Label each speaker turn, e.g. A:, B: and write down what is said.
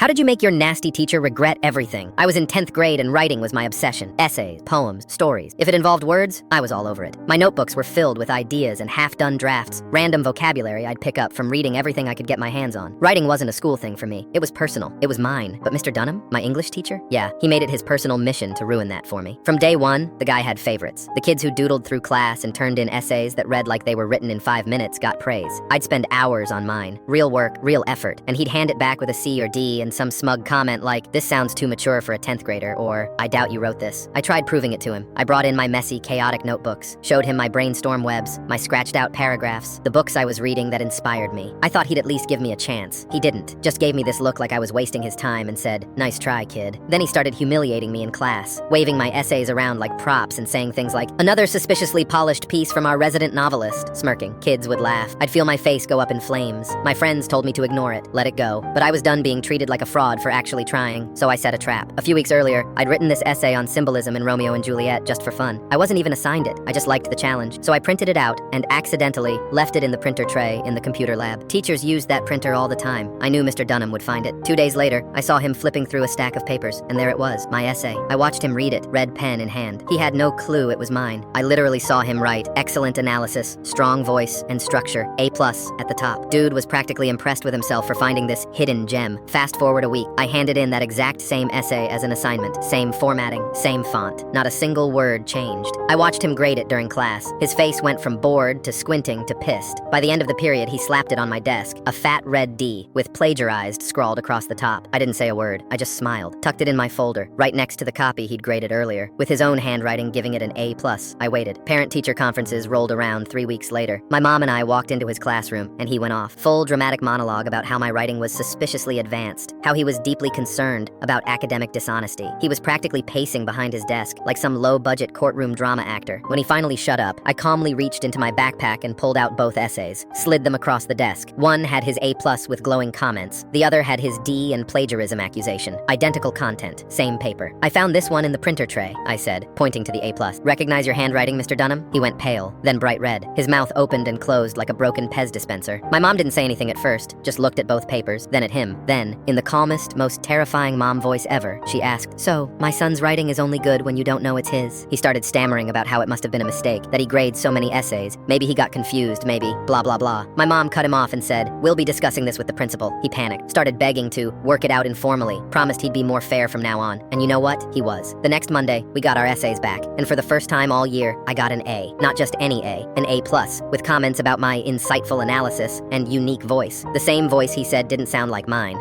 A: How did you make your nasty teacher regret everything? I was in 10th grade and writing was my obsession. Essays, poems, stories. If it involved words, I was all over it. My notebooks were filled with ideas and half-done drafts, random vocabulary I'd pick up from reading everything I could get my hands on. Writing wasn't a school thing for me. It was personal. It was mine. But Mr. Dunham, my English teacher? Yeah, he made it his personal mission to ruin that for me. From day one, the guy had favorites. The kids who doodled through class and turned in essays that read like they were written in 5 minutes got praise. I'd spend hours on mine. Real work, real effort. And he'd hand it back with a C or D and some smug comment like, "This sounds too mature for a 10th grader," or "I doubt you wrote this." I tried proving it to him. I brought in my messy, chaotic notebooks, showed him my brainstorm webs, my scratched out paragraphs, the books I was reading that inspired me. I thought he'd at least give me a chance. He didn't. Just gave me this look like I was wasting his time and said, "Nice try, kid." Then he started humiliating me in class, waving my essays around like props and saying things like, "Another suspiciously polished piece from our resident novelist." Smirking. Kids would laugh. I'd feel my face go up in flames. My friends told me to ignore it, let it go. But I was done being treated like a fraud for actually trying, so I set a trap. A few weeks earlier, I'd written this essay on symbolism in Romeo and Juliet just for fun. I wasn't even assigned it. I just liked the challenge. So I printed it out and accidentally left it in the printer tray in the computer lab. Teachers used that printer all the time. I knew Mr. Dunham would find it. 2 days later, I saw him flipping through a stack of papers, and there it was, my essay. I watched him read it, red pen in hand. He had no clue it was mine. I literally saw him write, "Excellent analysis, strong voice and structure, A+ at the top." Dude was practically impressed with himself for finding this hidden gem. Fast forward a week, I handed in that exact same essay as an assignment. Same formatting, same font. Not a single word changed. I watched him grade it during class. His face went from bored to squinting to pissed. By the end of the period, he slapped it on my desk, a fat red D with plagiarized scrawled across the top. I didn't say a word. I just smiled, tucked it in my folder, right next to the copy he'd graded earlier, with his own handwriting giving it an A+. I waited. Parent-teacher conferences rolled around 3 weeks later. My mom and I walked into his classroom, and he went off. Full dramatic monologue about how my writing was suspiciously advanced, how he was deeply concerned about academic dishonesty. He was practically pacing behind his desk like some low-budget courtroom drama actor. When he finally shut up, I calmly reached into my backpack and pulled out both essays, slid them across the desk. One had his A+ with glowing comments. The other had his D and plagiarism accusation. Identical content, same paper. "I found this one in the printer tray," I said, pointing to the A+. "Recognize your handwriting, Mr. Dunham?" He went pale, then bright red. His mouth opened and closed like a broken Pez dispenser. My mom didn't say anything at first, just looked at both papers, then at him. Then, in the calmest, most terrifying mom voice ever, she asked, "So, my son's writing is only good when you don't know it's his?" He started stammering about how it must have been a mistake, that he grades so many essays. Maybe he got confused, maybe, blah blah blah. My mom cut him off and said, "We'll be discussing this with the principal." He panicked, started begging to work it out informally, promised he'd be more fair from now on. And you know what? He was. The next Monday, we got our essays back, and for the first time all year, I got an A. Not just any A, an A+, with comments about my insightful analysis and unique voice. The same voice he said didn't sound like mine.